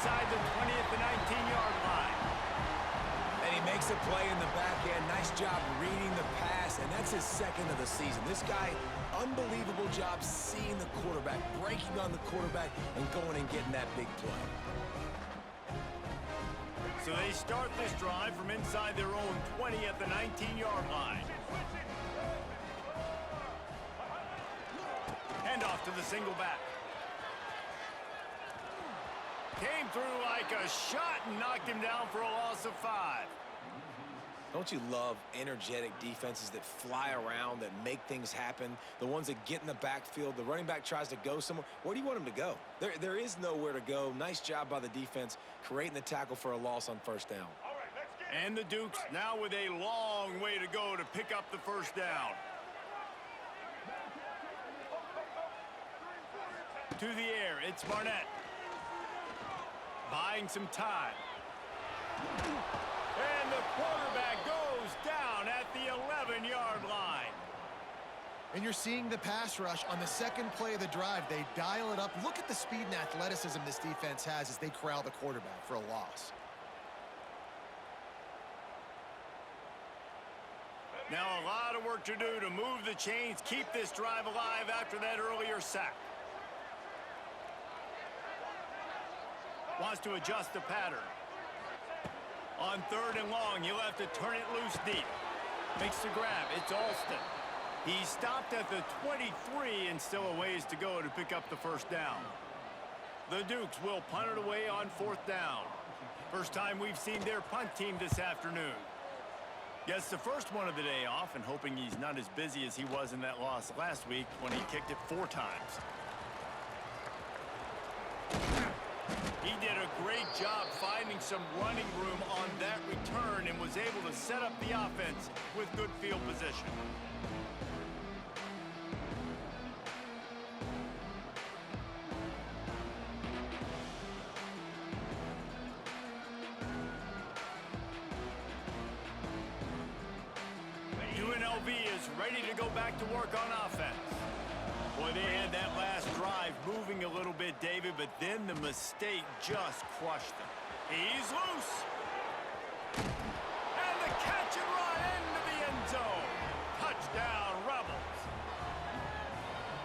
inside the 20 at the 19-yard line. And he makes a play in the back end. Nice job reading the pass, and that's his second of the season. This guy, unbelievable job seeing the quarterback, breaking on the quarterback, and going and getting that big play. So they start this drive from inside their own 20 at the 19-yard line. Handoff to the single back. Came through like a shot and knocked him down for a loss of 5. Don't you love energetic defenses that fly around, that make things happen, the ones that get in the backfield, the running back tries to go somewhere. Where do you want him to go? There is nowhere to go. Nice job by the defense, creating the tackle for a loss on first down. And the Dukes now with a long way to go to pick up the first down. To the air, it's Barnett. Buying some time. And the quarterback goes down at the 11-yard line. And you're seeing the pass rush on the second play of the drive. They dial it up. Look at the speed and athleticism this defense has as they corral the quarterback for a loss. Now a lot of work to do to move the chains, keep this drive alive after that earlier sack. Wants to adjust the pattern. On 3rd and long, he'll have to turn it loose deep. Makes the grab. It's Alston. He stopped at the 23 and still a ways to go to pick up the first down. The Dukes will punt it away on 4th down. First time we've seen their punt team this afternoon. Gets the first one of the day off and hoping he's not as busy as he was in that loss last week when he kicked it 4 times. He did a great job finding some running room on that return and was able to set up the offense with good field position. Unlv is ready to go back to work on offense. Boy, they had that last drive moving a little bit, David, but then the mistake just crushed them. He's loose. And the catch and run into the end zone. Touchdown, Rebels.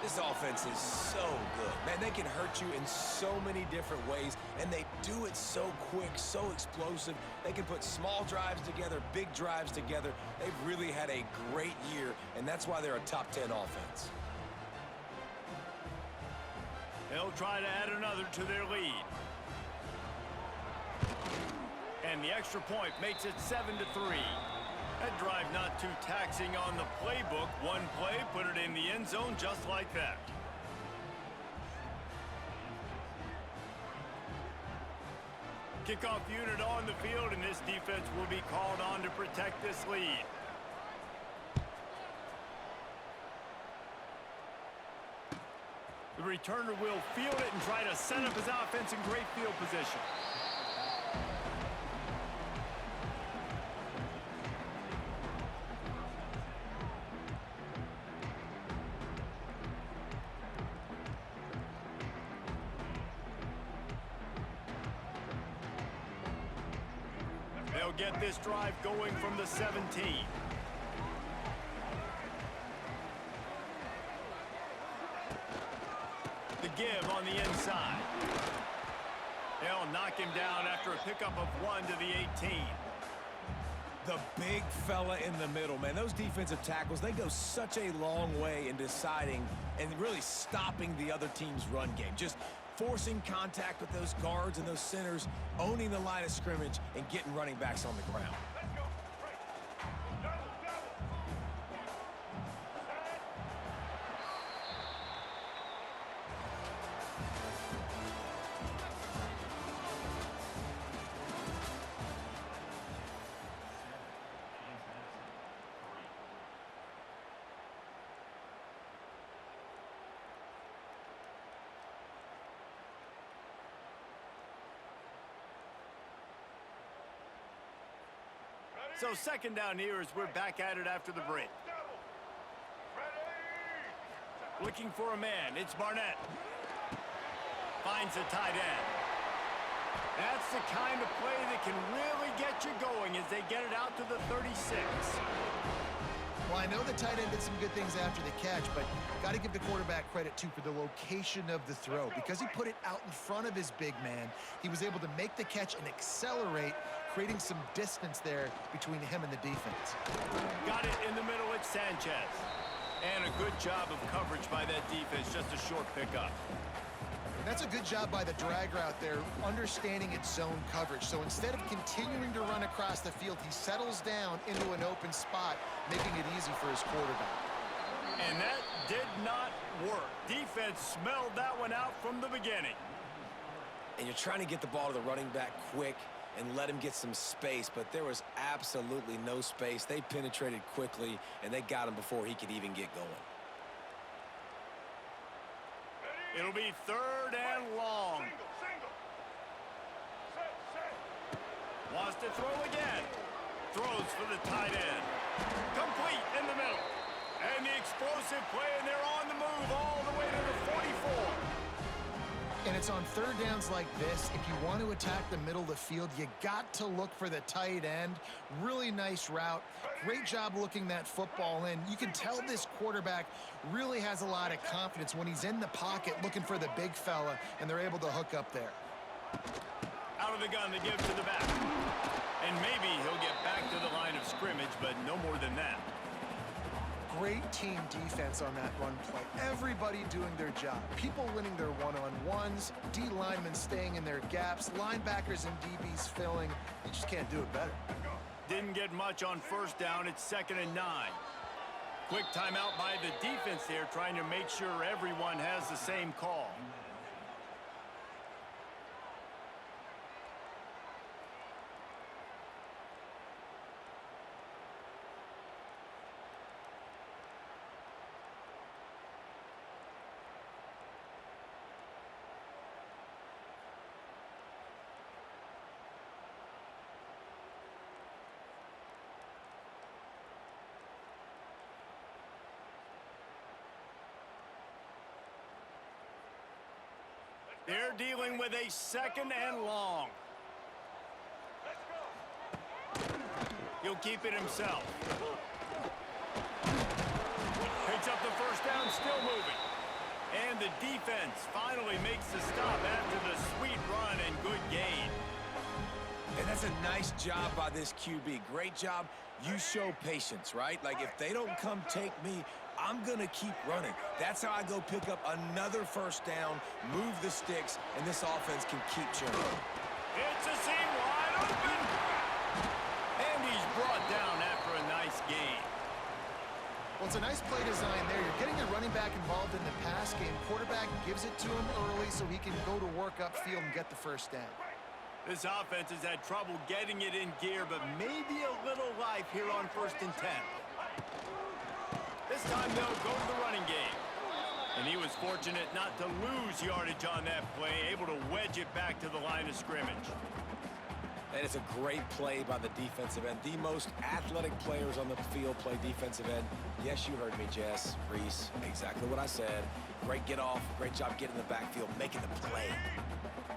This offense is so good. Man, they can hurt you in so many different ways, and they do it so quick, so explosive. They can put small drives together, big drives together. They've really had a great year, and that's why they're a top 10 offense. They'll try to add another to their lead. And the extra point makes it 7-3. That drive not too taxing on the playbook. One play, put it in the end zone just like that. Kickoff unit on the field, and this defense will be called on to protect this lead. The returner will field it and try to set up his offense in great field position. They'll get this drive going from the 17. The give on the inside. They'll knock him down after a pickup of 1 to the 18. The big fella in the middle, man. Those defensive tackles, they go such a long way in deciding and really stopping the other team's run game. Just forcing contact with those guards and those centers, owning the line of scrimmage, and getting running backs on the ground. So second down here as we're back at it after the break. Looking for a man. It's Barnett. Finds a tight end. That's the kind of play that can really get you going as they get it out to the 36. Well, I know the tight end did some good things after the catch, but got to give the quarterback credit, too, for the location of the throw. Because he put it out in front of his big man, he was able to make the catch and accelerate, creating some distance there between him and the defense. Got it in the middle at Sanchez. And a good job of coverage by that defense, just a short pickup. That's a good job by the drag route there, understanding its zone coverage. So instead of continuing to run across the field, he settles down into an open spot, making it easy for his quarterback. And that did not work. Defense smelled that one out from the beginning. And you're trying to get the ball to the running back quick and let him get some space, but there was absolutely no space. They penetrated quickly, and they got him before he could even get going. It'll be 3rd and long. Wants to throw again. Throws for the tight end. Complete in the middle. And the explosive play, and they're on the move all the way to the 44. And it's on 3rd downs like this. If you want to attack the middle of the field, you got to look for the tight end. Really nice route. Great job looking that football in. You can tell this quarterback really has a lot of confidence when he's in the pocket looking for the big fella, and they're able to hook up there. Out of the gun to give to the back. And maybe he'll get back to the line of scrimmage, but no more than that. Great team defense on that run play. Everybody doing their job. People winning their one-on-ones, D linemen staying in their gaps, linebackers and DBs filling. You just can't do it better. Didn't get much on 1st down. It's 2nd and 9. Quick timeout by the defense there, trying to make sure everyone has the same call. They're dealing with a 2nd and long. He'll keep it himself. Picks up the 1st down, still moving. And the defense finally makes the stop after the sweet run and good gain. And that's a nice job by this QB. Great job. You show patience, right? Like, if they don't come take me, I'm going to keep running. That's how I go pick up another 1st down, move the sticks, and this offense can keep churning. It's a seam wide open. And he's brought down after a nice gain. Well, it's a nice play design there. You're getting the running back involved in the pass game. Quarterback gives it to him early so he can go to work upfield and get the 1st down. This offense has had trouble getting it in gear, but maybe a little life here on 1st and 10. This time they'll go to the running game. And he was fortunate not to lose yardage on that play, able to wedge it back to the line of scrimmage. And it's a great play by the defensive end. The most athletic players on the field play defensive end. Yes, you heard me, Jess, Reese. Exactly what I said. Great get off. Great job getting in the backfield, making the play.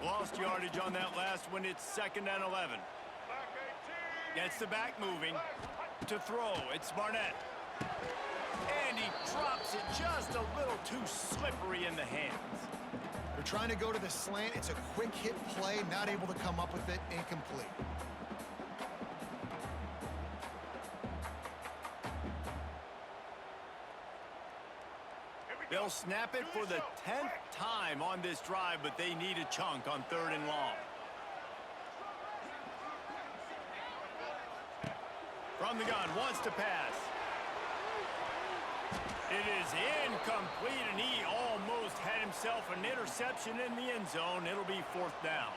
Lost yardage on that last one. It's 2nd and 11. Gets the back moving. To throw, it's Barnett. And he drops it just a little too slippery in the hands. They're trying to go to the slant. It's a quick hit play, not able to come up with it, incomplete. They'll snap it for the 10th time on this drive, but they need a chunk on 3rd and long. From the gun, wants to pass. It is incomplete, and he almost had himself an interception in the end zone. It'll be 4th down.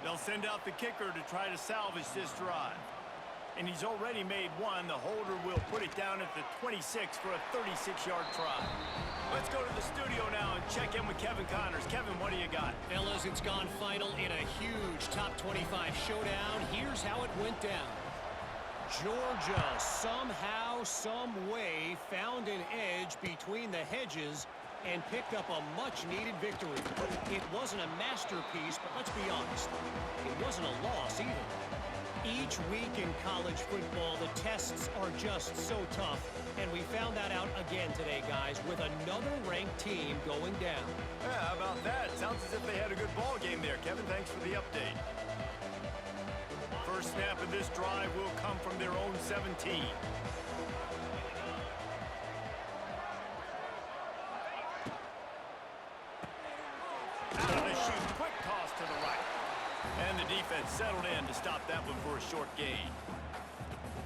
They'll send out the kicker to try to salvage this drive. And he's already made one. The holder will put it down at the 26 for a 36-yard try. Let's go to the studio now and check in with Kevin Connors. Kevin, what do you got? Fellas, it's gone final in a huge top 25 showdown. Here's how it went down. Georgia somehow, some way found an edge between the hedges and picked up a much-needed victory. It wasn't a masterpiece, but let's be honest, it wasn't a loss either. Each week in college football, the tests are just so tough, and we found that out again today, guys, with another ranked team going down. Yeah, how about that? Sounds as if they had a good ball game there. Kevin, thanks for the update. First snap of this drive will come from their own 17. Out of the chute, quick toss to the right. And the defense settled in to stop that one for a short gain.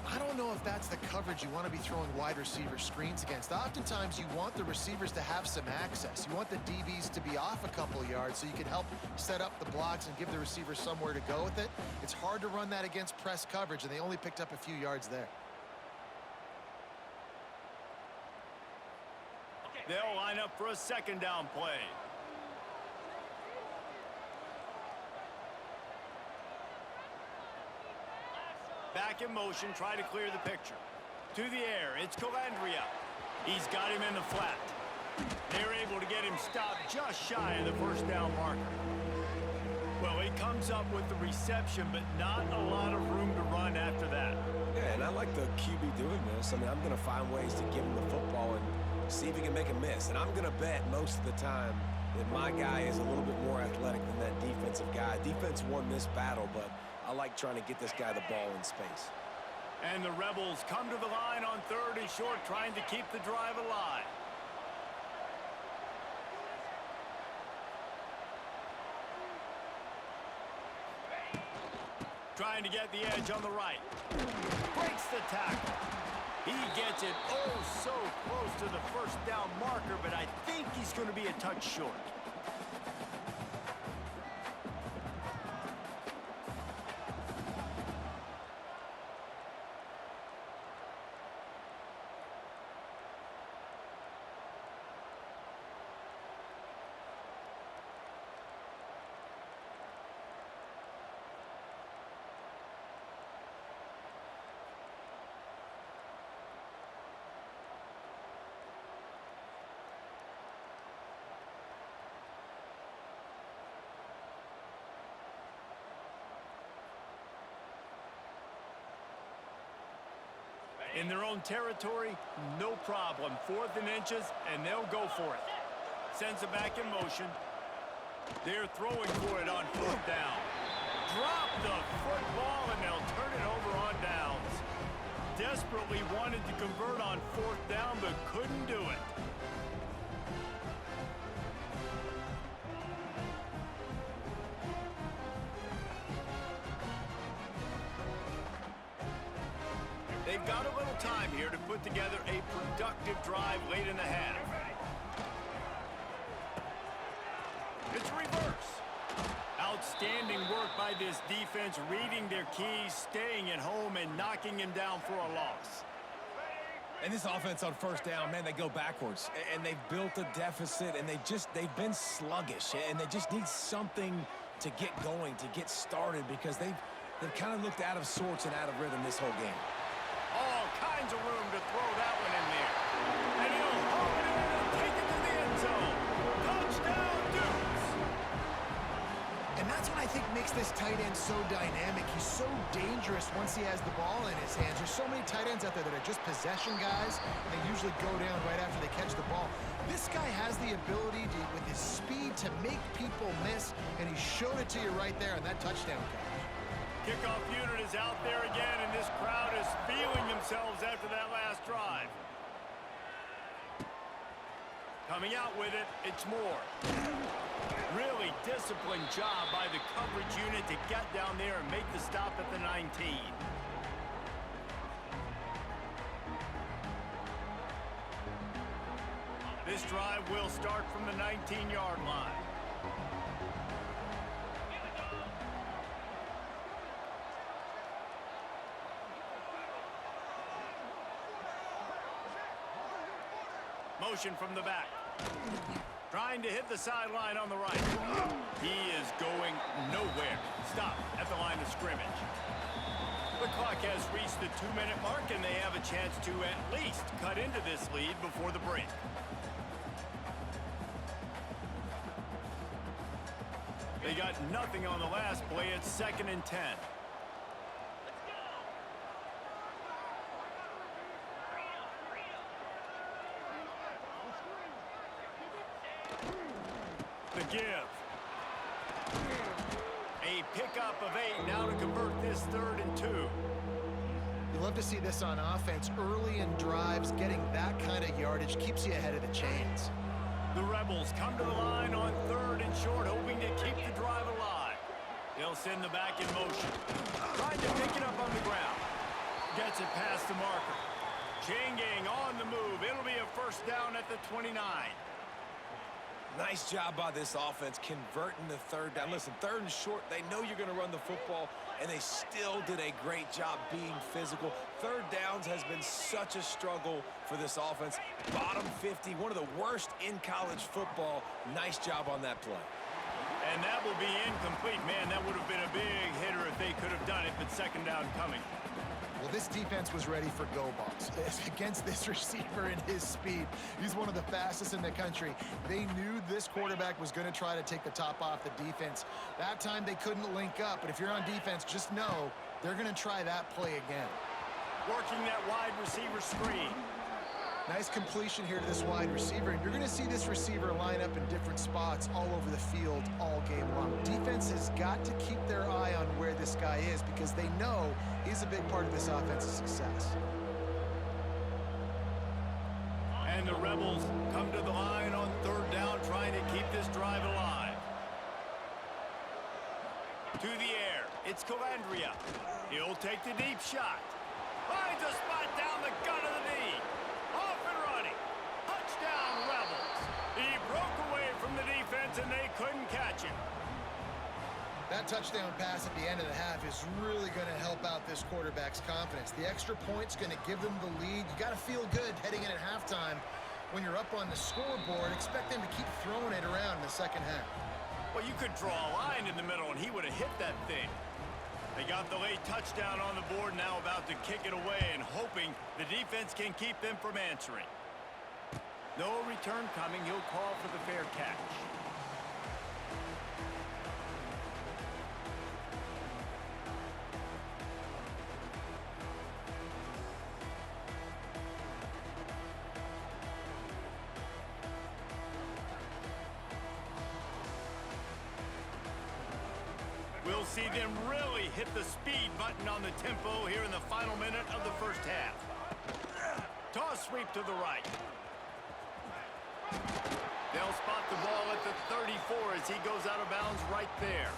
I don't know if that's the coverage you want to be throwing wide receiver screens against. Oftentimes, you want the receivers to have some access. You want the DBs to be off a couple yards so you can help set up the blocks and give the receiver somewhere to go with it. It's hard to run that against press coverage, and they only picked up a few yards there. They'll line up for a second down play. Back in motion, try to clear the picture. To the air, it's Calandria. He's got him in the flat. They're able to get him stopped just shy of the first down marker. Well, he comes up with the reception, but not a lot of room to run after that. Yeah, and I like the QB doing this. I mean, I'm going to find ways to give him the football and see if he can make a miss. And I'm going to bet most of the time that my guy is a little bit more athletic than that defensive guy. Defense won this battle, but I like trying to get this guy the ball in space. And the Rebels come to the line on 3rd and short, trying to keep the drive alive. Trying to get the edge on the right. Breaks the tackle. He gets it oh so close to the first down marker, but I think he's going to be a touch short. In their own territory, no problem. 4th and inches, and they'll go for it. Sends it back in motion. They're throwing for it on 4th down. Drop the football, and they'll turn it over on downs. Desperately wanted to convert on 4th down, but couldn't do it. They've got a little time here to put together a productive drive late in the half. It's reverse. Outstanding work by this defense, reading their keys, staying at home, and knocking him down for a loss. And this offense on 1st down, man, they go backwards. And they've built a deficit, and they've been sluggish. And they just need something to get going, to get started, because they've kind of looked out of sorts and out of rhythm this whole game. All kinds of room to throw that one in there. And he'll haul it in and take it to the end zone. Touchdown, Dukes! And that's what I think makes this tight end so dynamic. He's so dangerous once he has the ball in his hands. There's so many tight ends out there that are just possession guys, and they usually go down right after they catch the ball. This guy has the ability to, with his speed, to make people miss, and he showed it to you right there on that touchdown catch. Kickoff unit is out there again, and this crowd is feeling themselves after that last drive. Coming out with it, it's Moore. Really disciplined job by the coverage unit to get down there and make the stop at the 19. This drive will start from the 19-yard line. Motion from the back. Trying to hit the sideline on the right. He is going nowhere. Stop at the line of scrimmage. The clock has reached the 2-minute mark, and they have a chance to at least cut into this lead before the break. They got nothing on the last play. It's 2nd and 10. The give. A pickup of 8 now to convert this 3rd and 2. You love to see this on offense. Early in drives, getting that kind of yardage keeps you ahead of the chains. The Rebels come to the line on 3rd and short, hoping to keep the drive alive. They'll send the back in motion. Trying to pick it up on the ground. Gets it past the marker. Chain gang on the move. It'll be a 1st down at the 29. Nice job by this offense converting the 3rd down. Listen, 3rd and short, they know you're going to run the football, and they still did a great job being physical. 3rd downs has been such a struggle for this offense. Bottom 50, one of the worst in college football. Nice job on that play. And that will be incomplete. Man, that would have been a big hitter if they could have done it, but 2nd down coming. Well, this defense was ready for go balls. Against this receiver and his speed, he's one of the fastest in the country. They knew this quarterback was going to try to take the top off the defense. That time they couldn't link up, but if you're on defense, just know they're going to try that play again. Working that wide receiver screen. Nice completion here to this wide receiver, and you're going to see this receiver line up in different spots all over the field all game long. Defense has got to keep their eye on where this guy is because they know he's a big part of this offense's success. And the Rebels come to the line on 3rd down, trying to keep this drive alive. To the air, it's Calandria. He'll take the deep shot. Finds a spot down the gut of the knee. Off and running. Touchdown, Rebels. He broke away from the defense, and they couldn't catch him. That touchdown pass at the end of the half is really going to help out this quarterback's confidence. The extra point's going to give them the lead. You got to feel good heading in at halftime. When you're up on the scoreboard, expect them to keep throwing it around in the 2nd half. Well, you could draw a line in the middle, and he would have hit that thing. They got the late touchdown on the board, now about to kick it away and hoping the defense can keep them from answering. No return coming. He'll call for the fair catch. We'll see them really hit the speed button on the tempo here in the final minute of the 1st half. Toss sweep to the right. They'll spot the ball at the 34 as he goes out of bounds right there.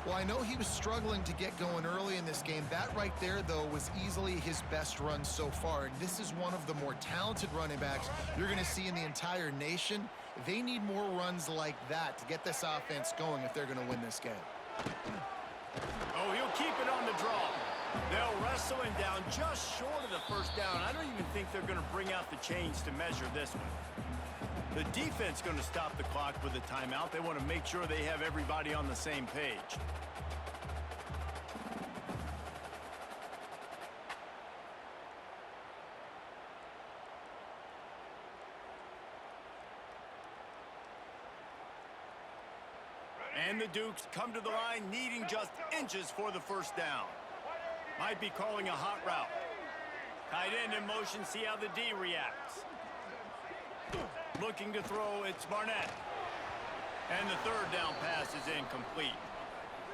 Well, I know he was struggling to get going early in this game. That right there, though, was easily his best run so far. And this is one of the more talented running backs you're going to see in the entire nation. They need more runs like that to get this offense going if they're going to win this game. Oh, he'll keep it on the draw. They'll wrestle him down just short of the 1st down. I don't even think they're going to bring out the chains to measure this one. The defense going to stop the clock with a timeout. They want to make sure they have everybody on the same page. And the Dukes come to the line needing just inches for the 1st down. Might be calling a hot route. Tight end in motion, see how the D reacts. Looking to throw, it's Barnett. And the 3rd down pass is incomplete.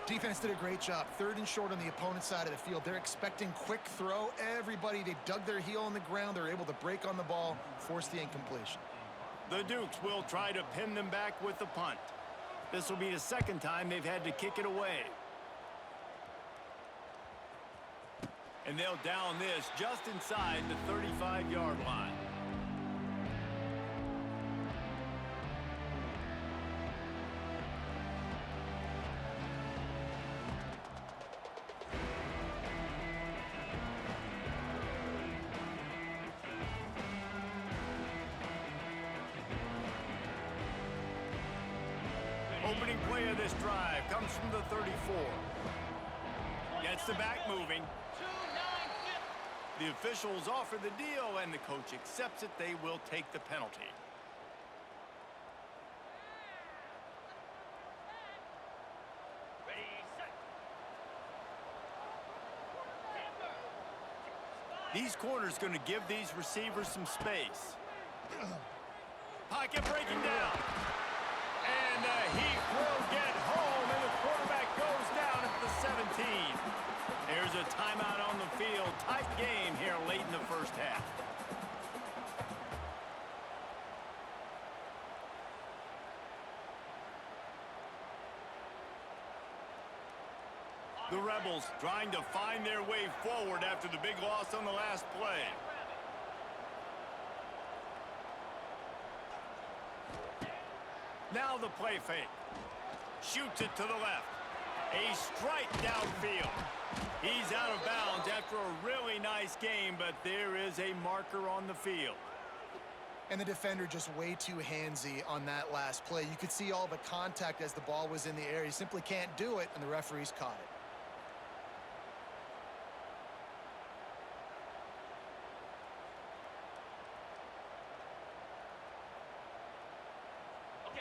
Defense did a great job. 3rd and short on the opponent's side of the field. They're expecting quick throw. Everybody, they dug their heel on the ground. They're able to break on the ball, force the incompletion. The Dukes will try to pin them back with the punt. This will be the 2nd time they've had to kick it away. And they'll down this just inside the 35-yard line. Opening play of this drive comes from the 34. Gets the back moving. The officials offer the deal, and the coach accepts it. They will take the penalty. These corners going to give these receivers some space. Pocket breaking down. And the Heat will get home, and the quarterback goes down at the 17. There's a timeout on the field. Tight game here late in the first half. The Rebels trying to find their way forward after the big loss on the last play. Now the play fake. Shoots it to the left. A strike downfield. He's out of bounds after a really nice game, but there is a marker on the field. And the defender just way too handsy on that last play. You could see all the contact as the ball was in the air. He simply can't do it, and the referees caught it.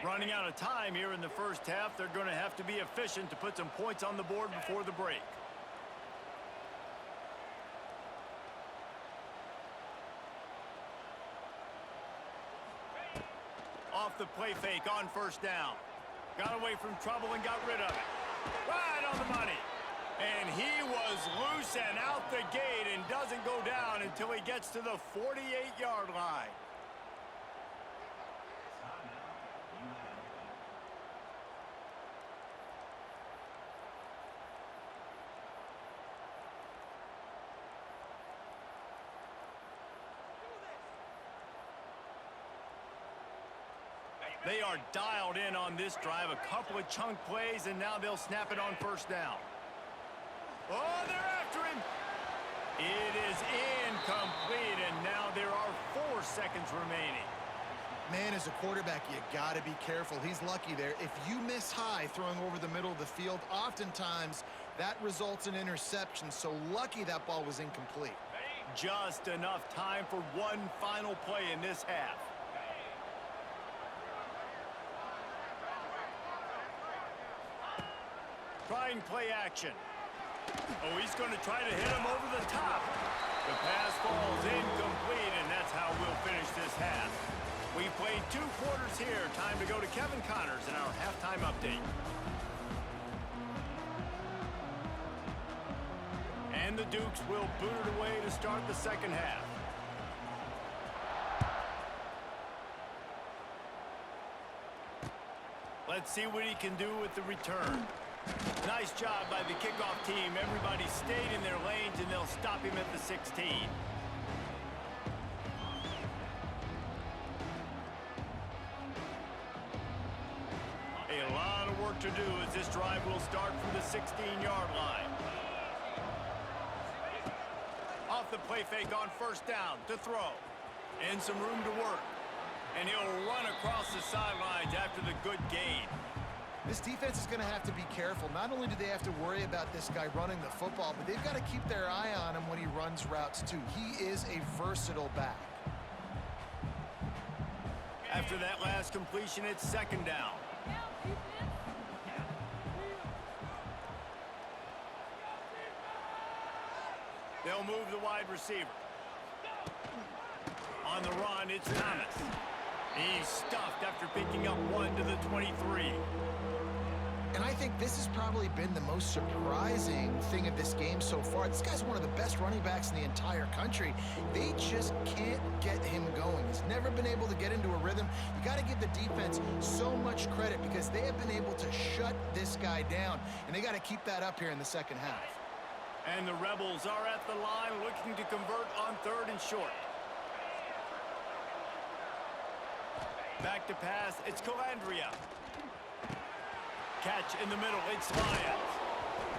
Running out of time here in the first half. They're going to have to be efficient to put some points on the board before the break. Off the play fake on first down. Got away from trouble and got rid of it. Right on the money. And he was loose and out the gate and doesn't go down until he gets to the 48-yard line. They are dialed in on this drive. A couple of chunk plays, and now they'll snap it on first down. Oh, they're after him. It is incomplete, and now there are 4 seconds remaining. Man, as a quarterback, you got to be careful. He's lucky there. If you miss high throwing over the middle of the field, oftentimes that results in interception. So lucky that ball was incomplete. Just enough time for one final play in this half. Trying play action. Oh, he's going to try to hit him over the top. The pass falls incomplete, and that's how we'll finish this half. We've played 2 quarters here. Time to go to Kevin Connors in our halftime update. And the Dukes will boot it away to start the second half. Let's see what he can do with the return. Nice job by the kickoff team. Everybody stayed in their lanes, and they'll stop him at the 16. A lot of work to do as this drive will start from the 16-yard line. Off the play fake on first down to throw. And some room to work. And he'll run across the sidelines after the good gain. This defense is going to have to be careful. Not only do they have to worry about this guy running the football, but they've got to keep their eye on him when he runs routes too. He is a versatile back. After that last completion, it's second down. They'll move the wide receiver. On the run, it's Thomas. He's stuffed after picking up 1 to the 23. And I think this has probably been the most surprising thing of this game so far. This guy's one of the best running backs in the entire country. They just can't get him going. He's never been able to get into a rhythm. You got to give the defense so much credit because they have been able to shut this guy down. And they got to keep that up here in the second half. And the Rebels are at the line looking to convert on 3rd and short. Back to pass, it's Calandria. Catch in the middle, it's Lyons.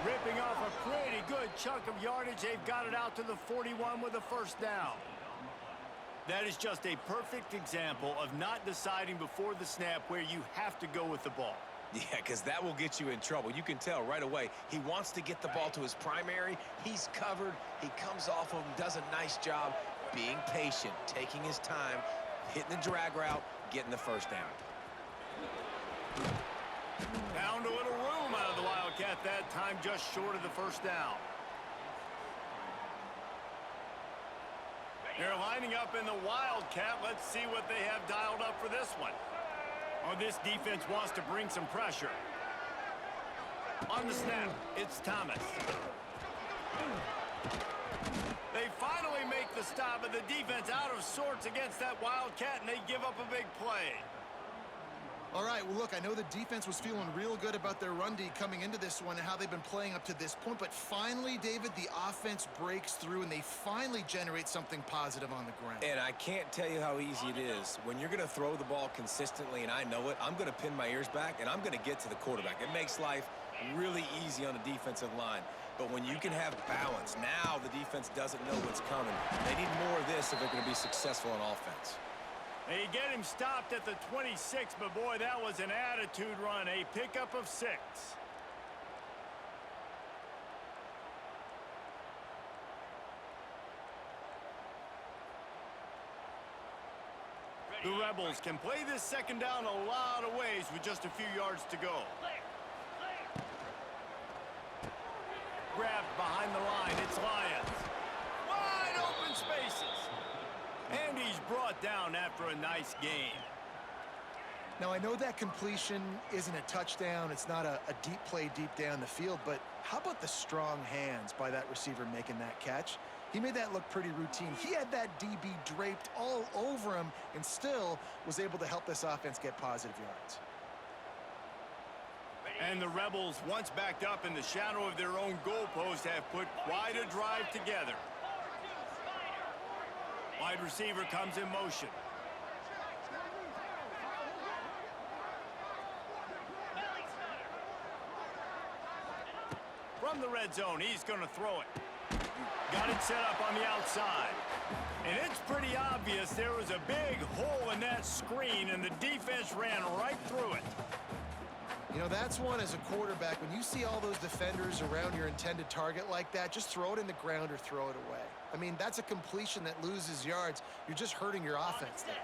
Ripping off a pretty good chunk of yardage. They've got it out to the 41 with a first down. That is just a perfect example of not deciding before the snap where you have to go with the ball. Yeah, because that will get you in trouble. You can tell right away. He wants to get the ball to his primary. He's covered. He comes off of him, does a nice job being patient, taking his time, hitting the drag route, getting the first down. Found a little room out of the Wildcat that time, just short of the first down. They're lining up in the Wildcat. Let's see what they have dialed up for this one. Oh, this defense wants to bring some pressure. On the snap, it's Thomas. They finally make the stop, but the defense out of sorts against that Wildcat, and they give up a big play. All right, well, look, I know the defense was feeling real good about their run D coming into this one and how they've been playing up to this point, but finally, David, the offense breaks through and they finally generate something positive on the ground. And I can't tell you how easy it is. When you're going to throw the ball consistently, and I know it, I'm going to pin my ears back, and I'm going to get to the quarterback. It makes life really easy on the defensive line. But when you can have balance, now the defense doesn't know what's coming. They need more of this if they're going to be successful on offense. They get him stopped at the 26, but boy, that was an attitude run, a pickup of 6. The Rebels can play this second down a lot of ways with just a few yards to go. Grabbed behind the line, it's Lions. Wide open spaces. And he's brought down after a nice game. Now, I know that completion isn't a touchdown. It's not a deep play deep down the field, but how about the strong hands by that receiver making that catch? He made that look pretty routine. He had that DB draped all over him and still was able to help this offense get positive yards. And the Rebels, once backed up in the shadow of their own goalpost, have put quite a drive together. Wide receiver comes in motion. From the red zone, he's going to throw it. Got it set up on the outside. And it's pretty obvious there was a big hole in that screen, and the defense ran right through it. You know, that's one as a quarterback. When you see all those defenders around your intended target like that, just throw it in the ground or throw it away. I mean, that's a completion that loses yards. You're just hurting your offense there.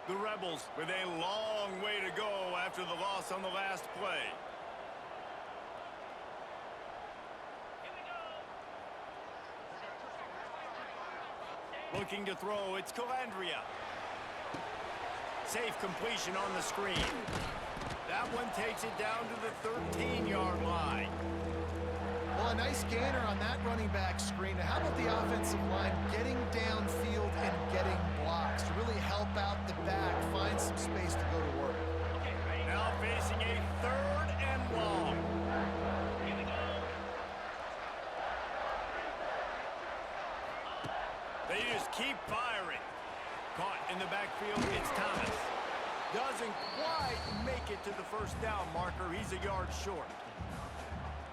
The Rebels with a long way to go after the loss on the last play. Looking to throw, it's Calandria. Safe completion on the screen. That one takes it down to the 13-yard line. Well, a nice gainer on that running back screen. Now, how about the offensive line getting downfield and getting blocks to really help out the back, find some space to go to work? Now facing a 3rd and long. They just keep firing. Caught in the backfield, it's Thomas. Doesn't quite make it to the first down marker. He's a yard short.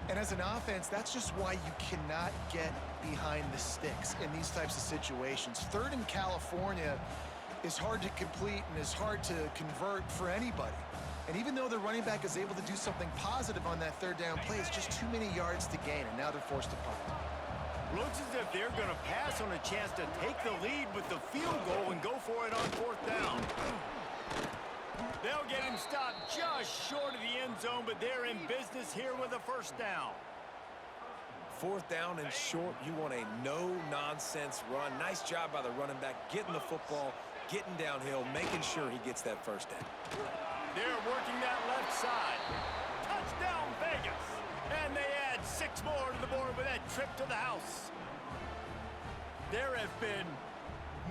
And as an offense, that's just why you cannot get behind the sticks in these types of situations. 3rd in California is hard to complete and is hard to convert for anybody. And even though the running back is able to do something positive on that 3rd down play, it's just too many yards to gain, and now they're forced to punt. Looks as if they're going to pass on a chance to take the lead with the field goal and go for it on 4th down. They'll get him stopped just short of the end zone, but they're in business here with a 1st down. 4th down and short, you want a no-nonsense run. Nice job by the running back, getting the football, getting downhill, making sure he gets that 1st down. They're working that left side. Touchdown, Vegas. And they add 6 more to the board with that trip to the house. There have been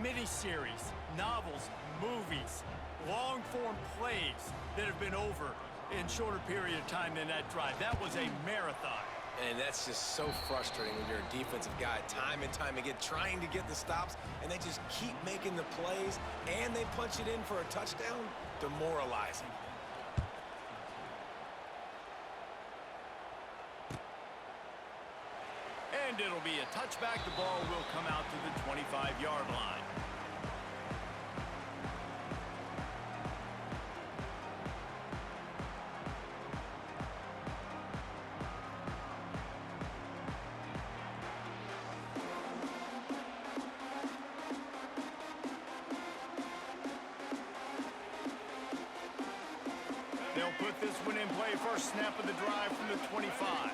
miniseries, novels, movies, long-form plays that have been over in shorter period of time than that drive. That was a marathon. And that's just so frustrating when you're a defensive guy, time and time again, trying to get the stops, and they just keep making the plays, and they punch it in for a touchdown. Demoralizing. And it'll be a touchback. The ball will come out to the 25-yard line. They'll put this one in play. First snap of the drive from the 25.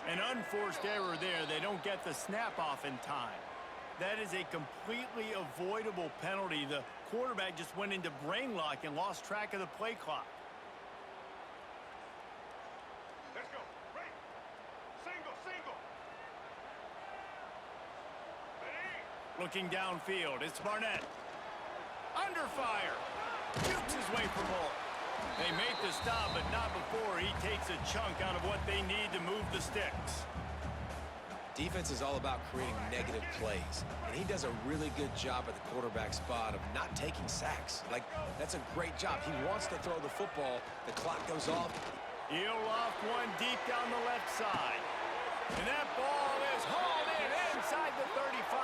An unforced error there. They don't get the snap off in time. That is a completely avoidable penalty. The quarterback just went into brain lock and lost track of the play clock. Let's go. Break. Single. Ready? Looking downfield, it's Barnett. Under fire. Shoots his way for more. They make the stop, but not before he takes a chunk out of what they need to move the sticks. Defense is all about creating negative plays, and he does a really good job at the quarterback spot of not taking sacks. Like, that's a great job. He wants to throw the football. The clock goes off. He'll loft one deep down the left side. And that ball is hauled in inside the 35.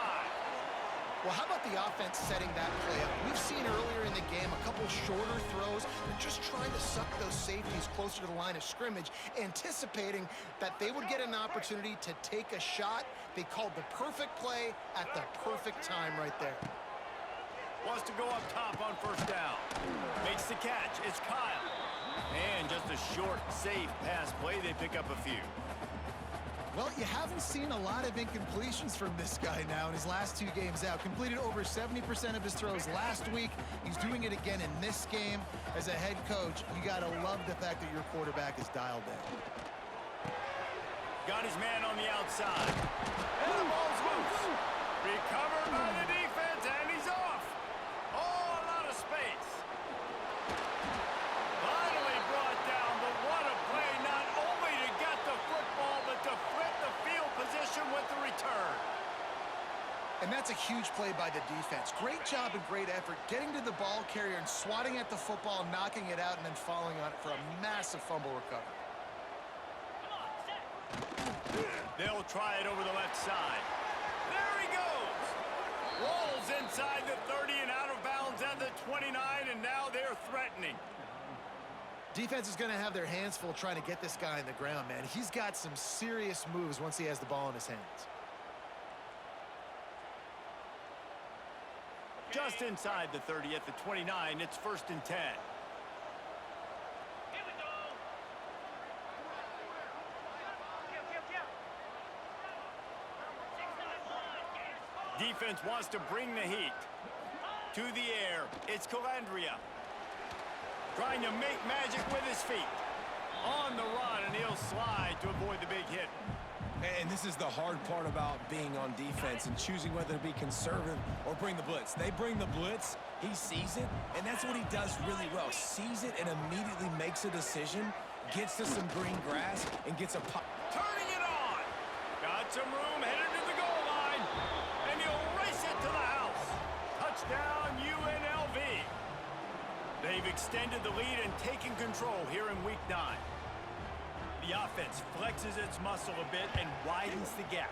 Well, how about the offense setting that play up? We've seen earlier in the game a couple shorter throws. They're just trying to suck those safeties closer to the line of scrimmage, anticipating that they would get an opportunity to take a shot. They called the perfect play at the perfect time right there. Wants to go up top on first down. Makes the catch. It's Kyle. And just a short, safe pass play. They pick up a few. Well, you haven't seen a lot of incompletions from this guy now in his last 2 games out. Completed over 70% of his throws last week. He's doing it again in this game. As a head coach, you got to love the fact that your quarterback is dialed in. Got his man on the outside. And the ball's loose. Recovered by the defense, and he's off. Oh, a lot of space. Finally brought down, but what a play, not only to get the football, but to flip the field position with the return. And that's a huge play by the defense. Great job and great effort getting to the ball carrier and swatting at the football, knocking it out, and then falling on it for a massive fumble recovery. They'll try it over the left side. There he goes. Rolls inside the 30 and out of bounds at the 29, and now they're threatening. Defense is going to have their hands full trying to get this guy on the ground, man. He's got some serious moves once he has the ball in his hands. Just inside the 30 at the 29, it's 1st and 10. Here we go. Defense wants to bring the heat. To the air, it's Calandria. Trying to make magic with his feet. On the run, and he'll slide to avoid the big hit. And this is the hard part about being on defense and choosing whether to be conservative or bring the blitz. They bring the blitz, he sees it, and that's what he does really well. Sees it and immediately makes a decision, gets to some green grass, and gets a pop. Turning it on. Got some room, headed to the goal line. And he'll race it to the house. Touchdown, UNLV. They've extended the lead and taken control here in Week 9. The offense flexes its muscle a bit and widens the gap.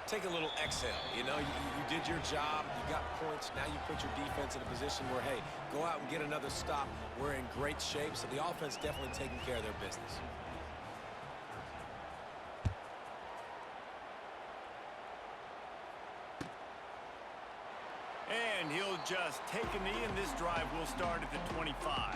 Take a little exhale. You know, you did your job. You got points. Now you put your defense in a position where, hey, go out and get another stop. We're in great shape, so the offense definitely taking care of their business. And he'll just take a knee, and this drive will start at the 25.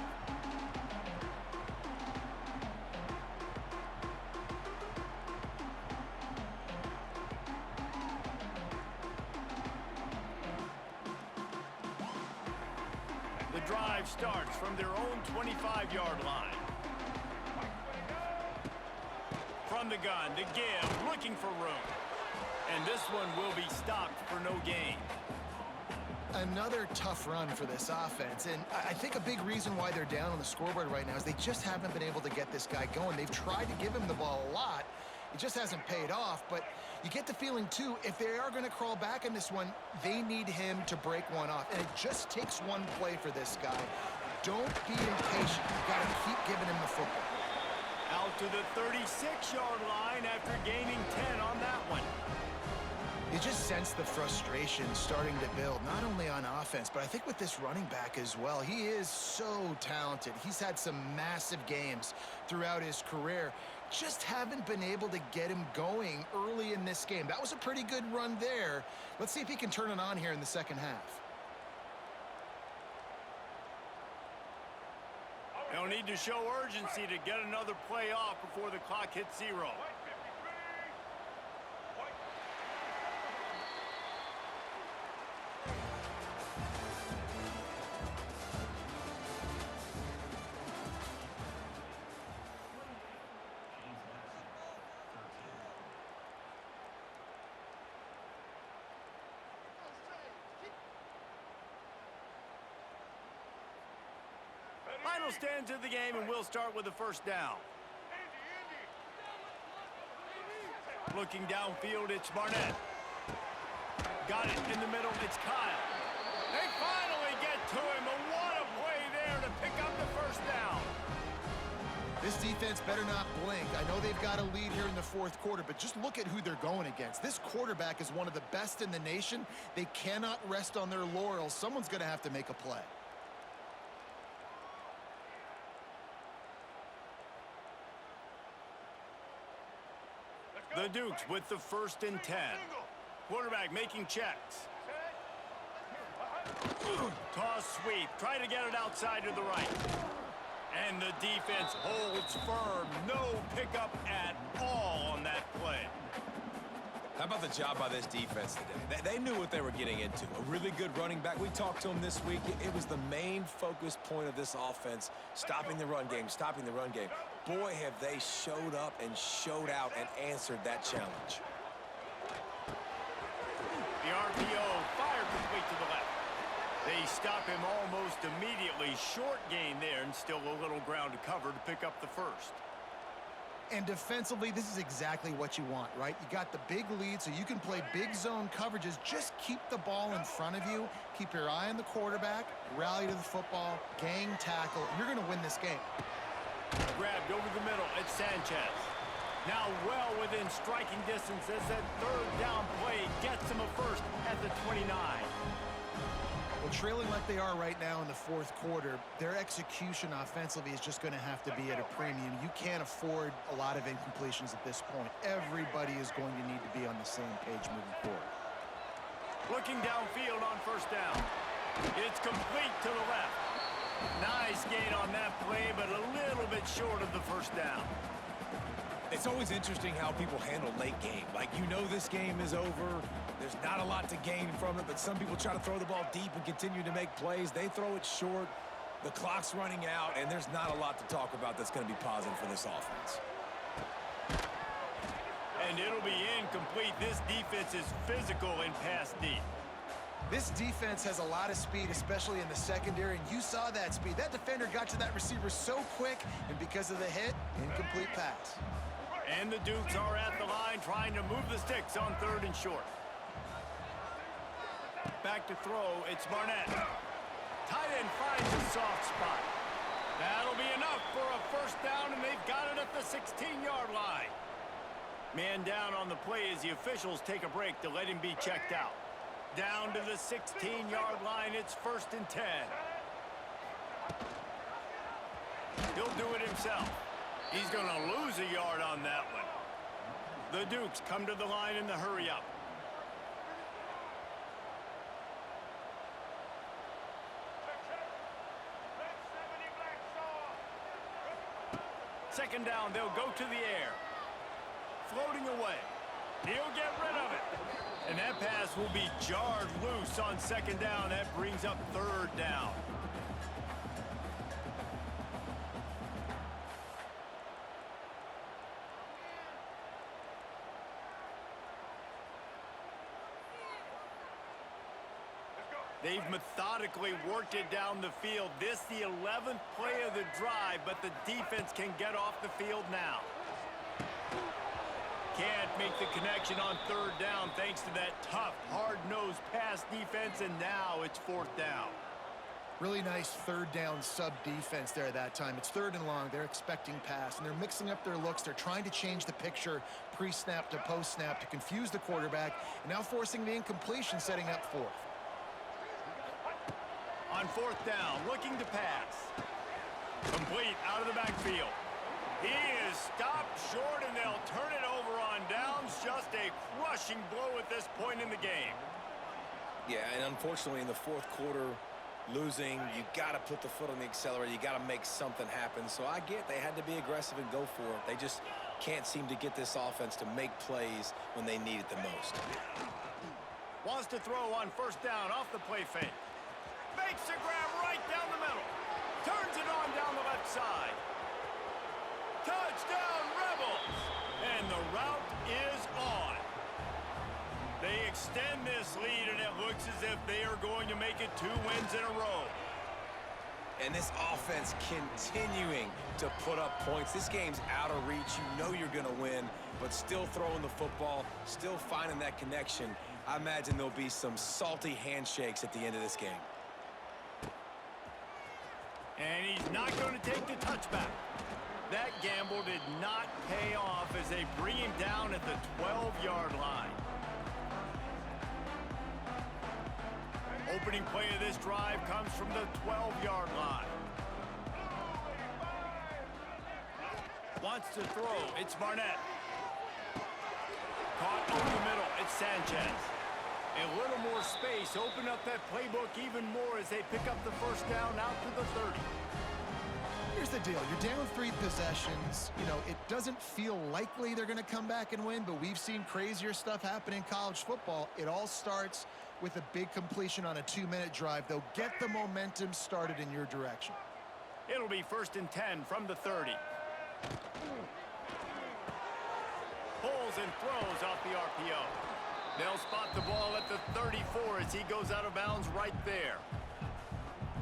The drive starts from their own 25-yard line. From the gun, to give, looking for room. And this one will be stopped for no gain. Another tough run for this offense, and I think a big reason why they're down on the scoreboard right now is they just haven't been able to get this guy going. They've tried to give him the ball a lot. It just hasn't paid off, but you get the feeling, too, if they are going to crawl back in this one, they need him to break one off, and it just takes one play for this guy. Don't be impatient. You got to keep giving him the football. Out to the 36-yard line after gaining 10 on that one. You just sense the frustration starting to build, not only on offense, but I think with this running back as well. He is so talented. He's had some massive games throughout his career. Just haven't been able to get him going early in this game. That was a pretty good run there. Let's see if he can turn it on here in the second half. They'll need to show urgency to get another play off before the clock hits 0. Final stands of the game, and we'll start with the first down. Looking downfield, it's Barnett. Got it in the middle, it's Kyle. They finally get to him, but what a play there to pick up the first down. This defense better not blink. I know they've got a lead here in the fourth quarter, but just look at who they're going against. This quarterback is one of the best in the nation. They cannot rest on their laurels. Someone's going to have to make a play. The Dukes with the 1st and 10. Quarterback making checks. Toss sweep. Try to get it outside to the right. And the defense holds firm. No pickup at all on that play. How about the job by this defense today? They knew what they were getting into. A really good running back. We talked to him this week. It was the main focus point of this offense, stopping the run game, stopping the run game. Boy, have they showed up and showed out and answered that challenge. The RPO fired complete to the left. They stop him almost immediately. Short gain there, and still a little ground to cover to pick up the first. And defensively, this is exactly what you want, right? You got the big lead, so you can play big zone coverages. Just keep the ball in front of you. Keep your eye on the quarterback. Rally to the football. Gang tackle. You're going to win this game. Grabbed over the middle. It's Sanchez. Now well within striking distance as that third down play gets him a first at the 29. Well, trailing like they are right now in the fourth quarter, their execution offensively is just going to have to be at a premium. You can't afford a lot of incompletions at this point. Everybody is going to need to be on the same page moving forward. Looking downfield on first down. It's complete to the left. Nice gain on that play, but a little bit short of the first down. It's always interesting how people handle late game. Like, you know this game is over. There's not a lot to gain from it, but some people try to throw the ball deep and continue to make plays. They throw it short. The clock's running out, and there's not a lot to talk about that's going to be positive for this offense. And it'll be incomplete. This defense is physical and pass deep. This defense has a lot of speed, especially in the secondary, and you saw that speed. That defender got to that receiver so quick, and because of the hit, incomplete pass. And the Dukes are at the line trying to move the sticks on 3rd and short. Back to throw, it's Barnett. Tight end finds a soft spot. That'll be enough for a first down, and they've got it at the 16-yard line. Man down on the play as the officials take a break to let him be checked out. Down to the 16-yard line, it's 1st and 10. He'll do it himself. He's going to lose a yard on that one. The Dukes come to the line in the hurry-up. Second down, they'll go to the air. Floating away. He'll get rid of it. And that pass will be jarred loose on 2nd down. That brings up 3rd down. They've methodically worked it down the field. This the 11th play of the drive, but the defense can get off the field now. Can't make the connection on 3rd down thanks to that tough, hard-nosed pass defense, and now it's 4th down. Really nice 3rd down sub-defense there that time. It's 3rd and long. They're expecting pass, and they're mixing up their looks. They're trying to change the picture pre-snap to post-snap to confuse the quarterback, and now forcing the incompletion, setting up 4th. On 4th down, looking to pass. Complete out of the backfield. He is stopped short, and they'll turn it over on downs. Just a crushing blow at this point in the game. Yeah, and unfortunately in the fourth quarter, losing, you got to put the foot on the accelerator. You got to make something happen. So I get they had to be aggressive and go for it. They just can't seem to get this offense to make plays when they need it the most. Wants to throw on 1st down off the play fake. Makes a grab right down the middle. Turns it on down the left side. Touchdown, Rebels! And the route is on. They extend this lead, and it looks as if they are going to make it 2 wins in a row. And this offense continuing to put up points. This game's out of reach. You know you're going to win, but still throwing the football, still finding that connection. I imagine there'll be some salty handshakes at the end of this game. And he's not going to take the touchback. That gamble did not pay off as they bring him down at the 12-yard line. Opening play of this drive comes from the 12-yard line. Wants to throw. It's Barnett. Caught over the middle. It's Sanchez. A little more space. Open up that playbook even more as they pick up the first down out to the 30. Here's the deal. You're down 3 possessions. You know, it doesn't feel likely they're going to come back and win, but we've seen crazier stuff happen in college football. It all starts with a big completion on a 2-minute drive. They'll get the momentum started in your direction. It'll be 1st and 10 from the 30. Pulls and throws off the RPO. They'll spot the ball at the 34 as he goes out of bounds right there.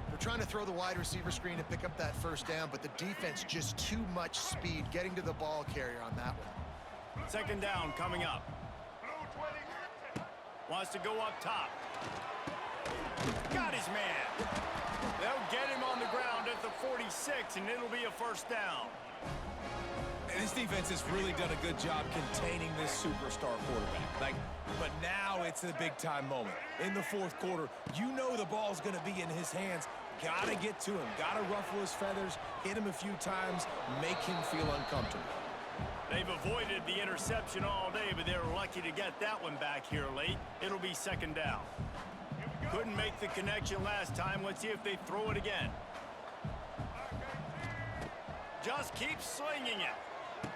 They're trying to throw the wide receiver screen to pick up that first down, but the defense just too much speed getting to the ball carrier on that one. 2nd down coming up. Wants to go up top. Got his man. They'll get him on the ground at the 46, and it'll be a 1st down. And this defense has really done a good job containing this superstar quarterback. But now it's a big-time moment. In the 4th quarter, you know the ball's going to be in his hands. Got to get to him. Got to ruffle his feathers, hit him a few times, make him feel uncomfortable. They've avoided the interception all day, but they're lucky to get that one back here late. It'll be 2nd down. Couldn't make the connection last time. Let's see if they throw it again. Just keep slinging it.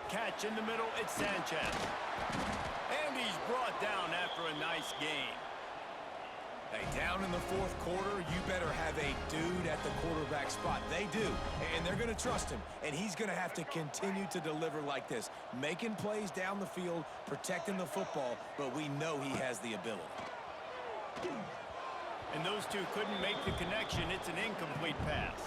Catch in the middle, it's Sanchez. And he's brought down after a nice game. Hey, down in the 4th quarter, you better have a dude at the quarterback spot. They do, and they're going to trust him, and he's going to have to continue to deliver like this, making plays down the field, protecting the football, but we know he has the ability. And those two couldn't make the connection. It's an incomplete pass.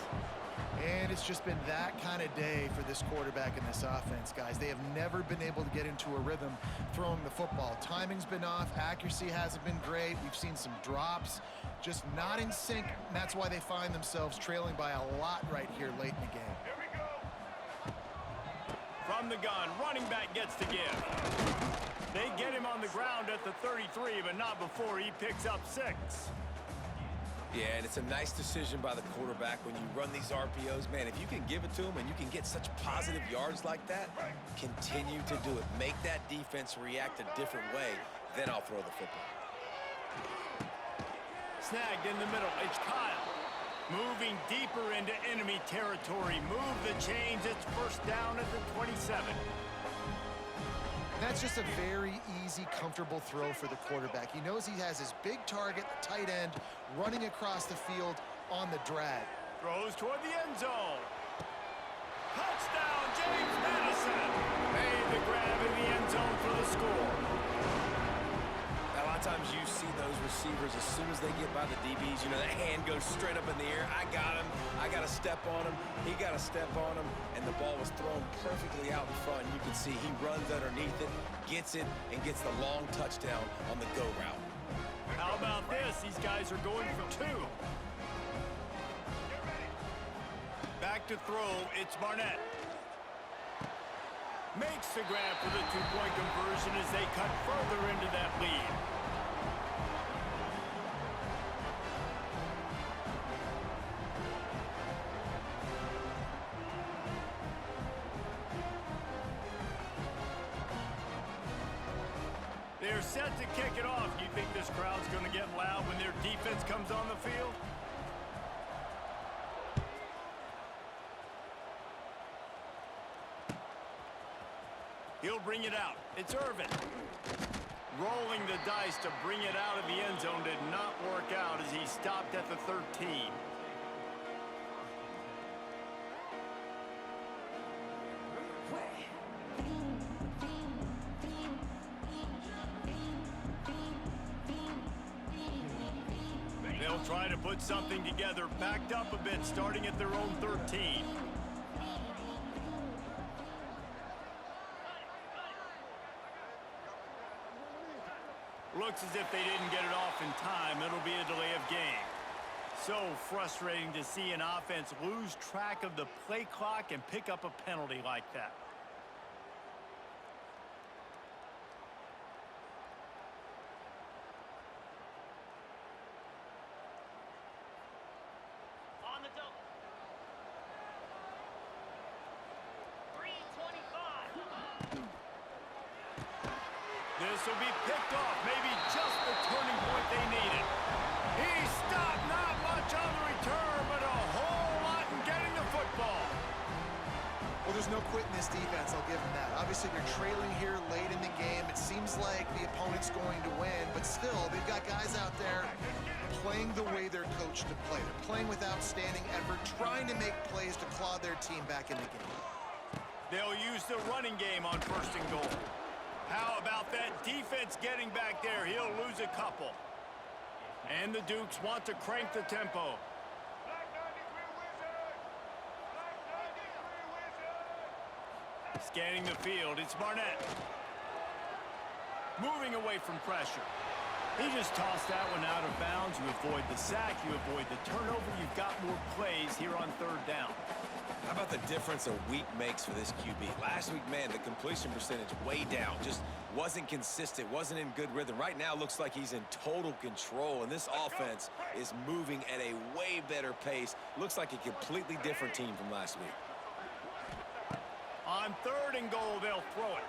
And it's just been that kind of day for this quarterback and this offense, guys. They have never been able to get into a rhythm throwing the football. Timing's been off. Accuracy hasn't been great. We've seen some drops, just not in sync. And that's why they find themselves trailing by a lot right here late in the game. Here we go. From the gun, running back gets to give. They get him on the ground at the 33, but not before he picks up 6. Yeah, and it's a nice decision by the quarterback when you run these RPOs. Man, if you can give it to him and you can get such positive yards like that, continue to do it. Make that defense react a different way, then I'll throw the football. Snagged in the middle, it's Kyle. Moving deeper into enemy territory. Move the chains, it's 1st down at the 27. That's just a very easy, comfortable throw for the quarterback. He knows he has his big target, the tight end, running across the field on the drag. Throws toward the end zone. Touchdown, James Madison. Made the grab in the end zone for the score. A lot of times you see those receivers, as soon as they get by the DBs, you know, that hand goes straight up in the air. I got him. I got to step on him. He got to step on him. And the ball was thrown perfectly out in front. You can see he runs underneath it, gets it, and gets the long touchdown on the go route. How about this? These guys are going for 2. Back to throw, it's Barnett. Makes the grab for the 2-point conversion as they cut further into that lead. They're set to kick it off. Do you think this crowd's going to get loud when their defense comes on the field? He'll bring it out. It's Irvin. Rolling the dice to bring it out of the end zone did not work out as he stopped at the 13. They'll try to put put something together, backed up a bit, starting at their own 13. Looks as if they didn't get it off in time. It'll be a delay of game. So frustrating to see an offense lose track of the play clock and pick up a penalty like that. On the double. 3:25. This will be picked off. Maybe just the turning point they needed. He stopped, not much on the return, but a whole lot in getting the football. Well, there's no quit in this defense, I'll give them that. Obviously, they're trailing here late in the game. It seems like the opponent's going to win, but still, they've got guys out there playing the way they're coached to play. They're playing with outstanding effort, trying to make plays to claw their team back in the game. They'll use the running game on 1st and goal. How about that defense getting back there? He'll lose a couple. And the Dukes want to crank the tempo. Black 93 Wizard! Black 93 Wizard! Scanning the field, it's Barnett. Moving away from pressure. He just tossed that one out of bounds. You avoid the sack, you avoid the turnover. You've got more plays here on 3rd down. How about the difference a week makes for this QB? Last week, man, the completion percentage way down. Just wasn't consistent, wasn't in good rhythm. Right now, looks like he's in total control, and this offense is moving at a way better pace. Looks like a completely different team from last week. On 3rd and goal, they'll throw it.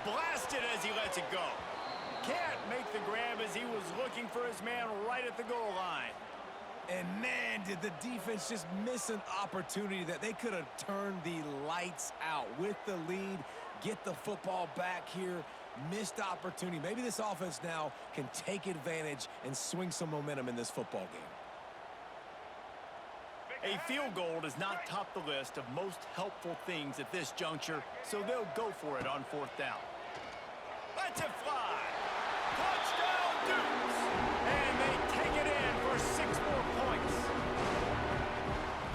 Blasted as he lets it go. Can't make the grab as he was looking for his man right at the goal line. And man, did the defense just miss an opportunity that they could have turned the lights out with the lead, get the football back here, missed opportunity. Maybe this offense now can take advantage and swing some momentum in this football game. A field goal does not top the list of most helpful things at this juncture, so they'll go for it on 4th down. Let's it fly! Touchdown Dukes! And they take it in for 6 more points.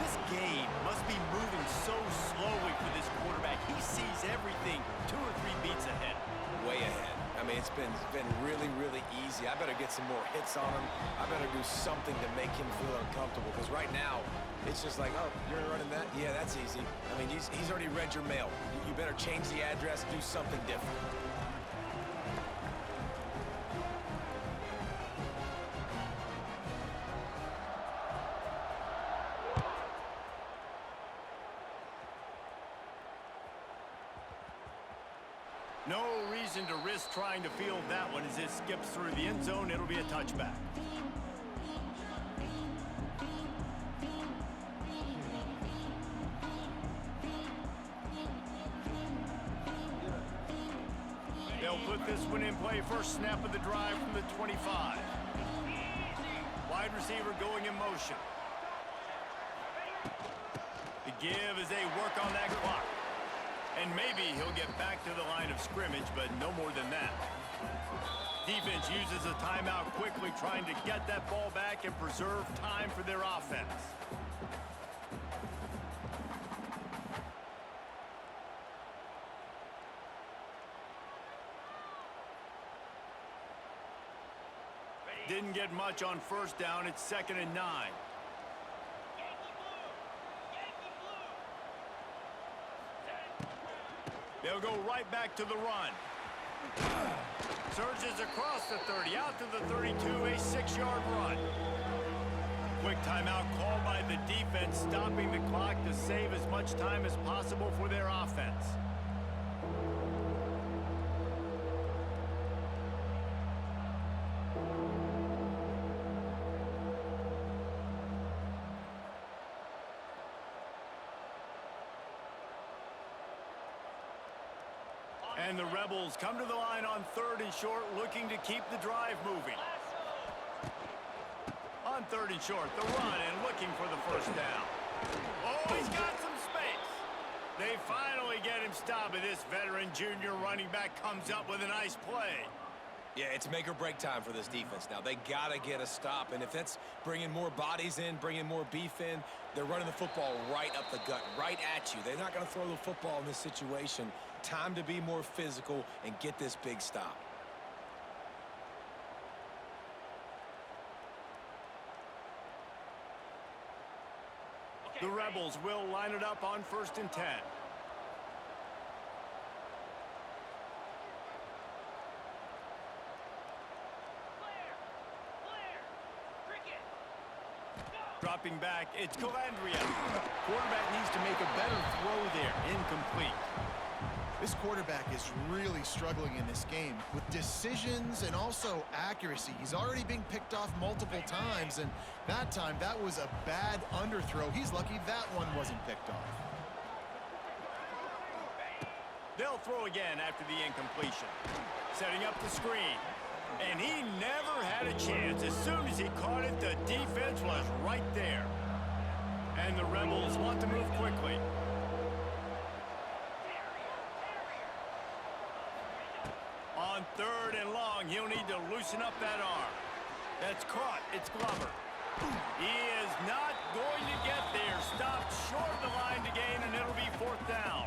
This game must be moving so slowly for this quarterback. He sees everything 2 or 3 beats ahead. Way ahead. I mean, it's been really, really easy. I better get some more hits on him. I better do something to make him feel uncomfortable, because right now, it's just like, oh, you're running that? Yeah, that's easy. I mean, he's already read your mail. You better change the address, do something different. No reason to risk trying to field that one as it skips through the end zone. It'll be a touchback. They'll put this one in play. First snap of the drive from the 25. Wide receiver going in motion. The give as they work on that clock. And maybe he'll get back to the line of scrimmage, but no more than that. Defense uses a timeout quickly, trying to get that ball back and preserve time for their offense. Didn't get much on 1st down. It's 2nd and 9. They'll go right back to the run. Surges across the 30, out to the 32, a 6-yard run. Quick timeout called by the defense, stopping the clock to save as much time as possible for their offense. And the Rebels come to the line on 3rd and short, looking to keep the drive moving. On 3rd and short, the run and looking for the 1st down. Oh, he's got some space. They finally get him stopped, and this veteran junior running back comes up with a nice play. Yeah, it's make or break time for this defense now. They got to get a stop, and if that's bringing more bodies in, bringing more beef in, they're running the football right up the gut, right at you. They're not going to throw the football in this situation. Time to be more physical and get this big stop. The Rebels will line it up on 1st and 10. Dropping back, it's Calandria. Quarterback needs to make a better throw there. Incomplete. This quarterback is really struggling in this game with decisions and also accuracy. He's already being picked off multiple times, and that time, that was a bad underthrow. He's lucky that one wasn't picked off. They'll throw again after the incompletion. Setting up the screen. And he never had a chance. As soon as he caught it, the defense was right there. And the Rebels want to move quickly. On 3rd and long, he'll need to loosen up that arm. That's caught. It's Glover. He is not going to get there. Stopped short of the line to gain, and it'll be 4th down.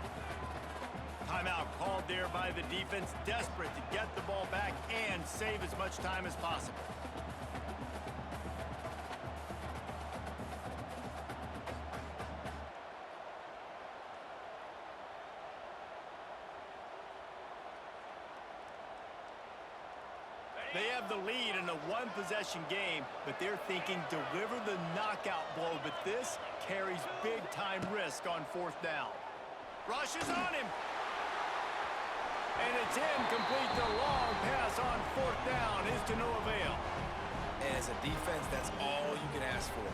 Timeout called there by the defense, desperate to get the ball back and save as much time as possible. They have the lead in a one-possession game, but they're thinking deliver the knockout blow, but this carries big-time risk on 4th down. Rushes on him. And it's incomplete. The long pass on 4th down is to no avail. And as a defense, that's all you can ask for.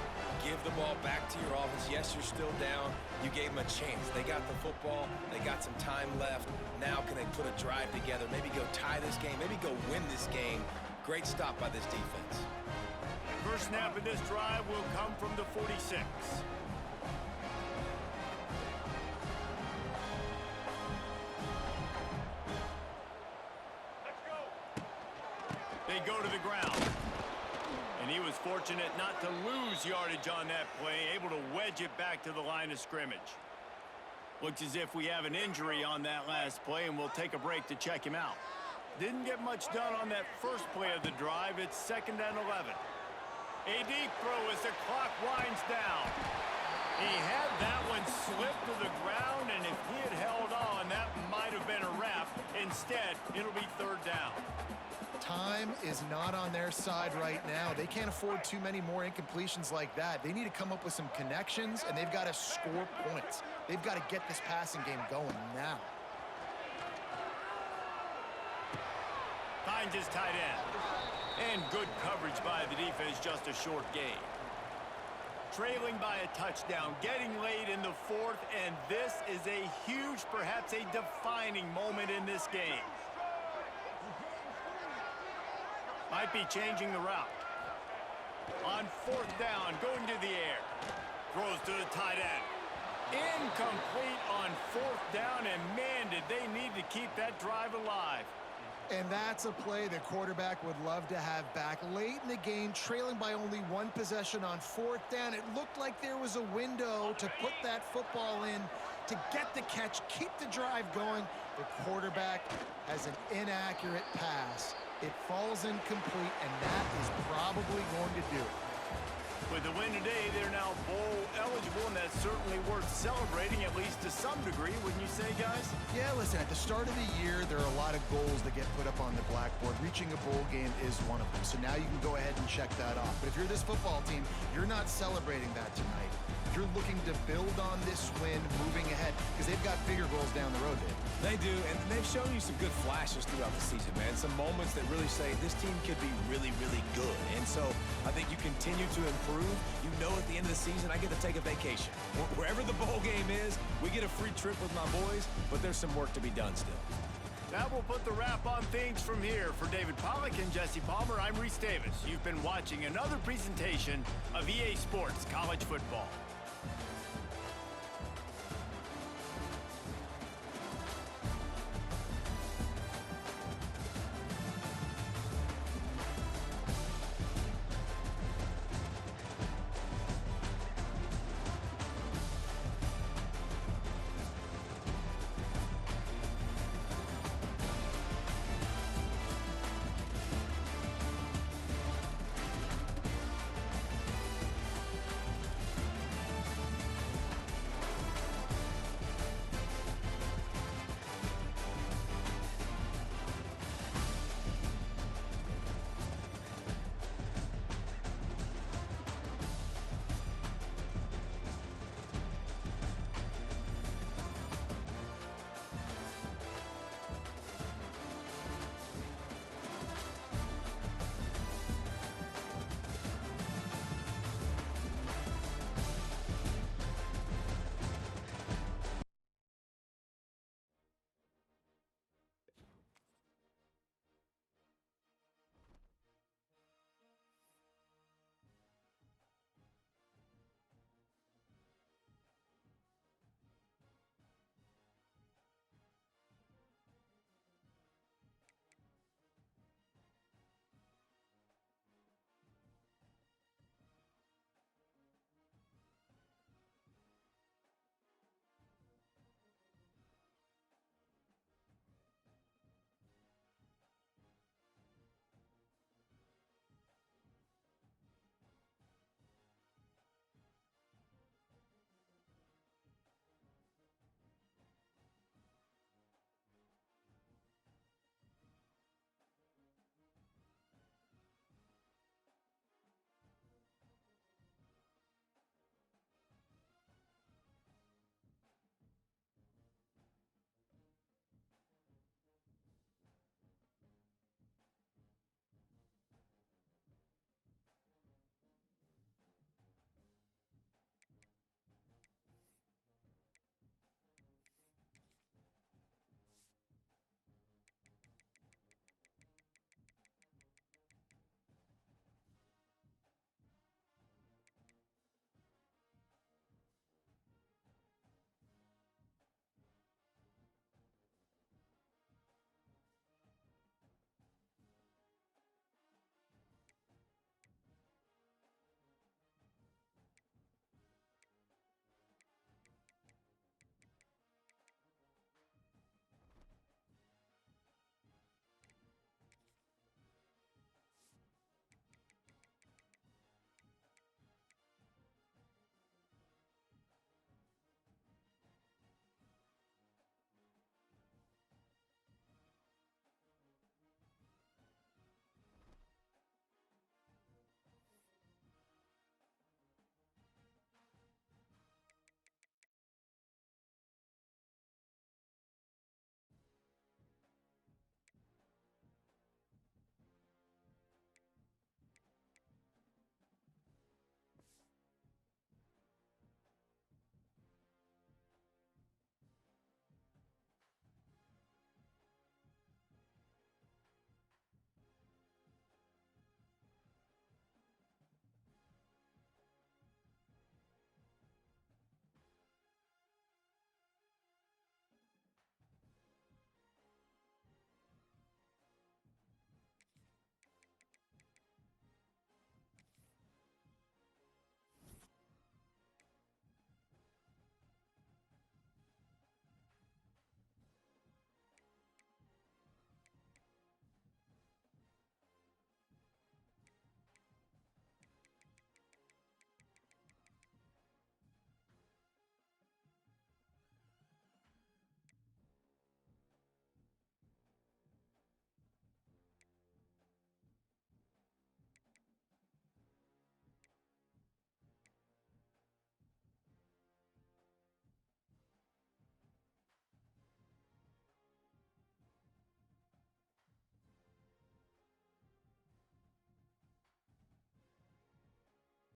Give the ball back to your offense. Yes, you're still down. You gave them a chance. They got the football. They got some time left. Now can they put a drive together? Maybe go tie this game. Maybe go win this game. Great stop by this defense. First snap of this drive will come from the 46. They go to the ground. And he was fortunate not to lose yardage on that play, able to wedge it back to the line of scrimmage. Looks as if we have an injury on that last play, and we'll take a break to check him out. Didn't get much done on that first play of the drive. It's 2nd and 11. A deep throw as the clock winds down. He had that one slip to the ground, and if he had held on, that might have been a wrap. Instead, it'll be 3rd down. Time is not on their side right now. They can't afford too many more incompletions like that. They need to come up with some connections, and they've got to score points. They've got to get this passing game going now. Finds his tight end. And good coverage by the defense, just a short gain. Trailing by a touchdown, getting late in the 4th, and this is a huge, perhaps a defining moment in this game. Might be changing the route. On 4th down, going to the air. Throws to the tight end. Incomplete on 4th down, and man, did they need to keep that drive alive. And that's a play the quarterback would love to have back. Late in the game, trailing by only 1 possession on 4th down, it looked like there was a window to put that football in, to get the catch, keep the drive going. The quarterback has an inaccurate pass. It falls incomplete, and that is probably going to do it. With the win today, they're now bowl eligible, and that's certainly worth celebrating, at least to some degree, wouldn't you say, guys? Yeah, listen, at the start of the year, there are a lot of goals that get put up on the blackboard. Reaching a bowl game is one of them, so now you can go ahead and check that off. But if you're this football team, you're not celebrating that tonight. You're looking to build on this win moving ahead, because they've got bigger goals down the road, Dave. They do, and they've shown you some good flashes throughout the season, man. Some moments that really say this team could be really, really good. And so I think you continue to improve. You know at the end of the season, I get to take a vacation. Wherever the bowl game is, we get a free trip with my boys, but there's some work to be done still. That will put the wrap on things from here. For David Pollack and Jesse Palmer, I'm Reese Davis. You've been watching another presentation of EA Sports College Football.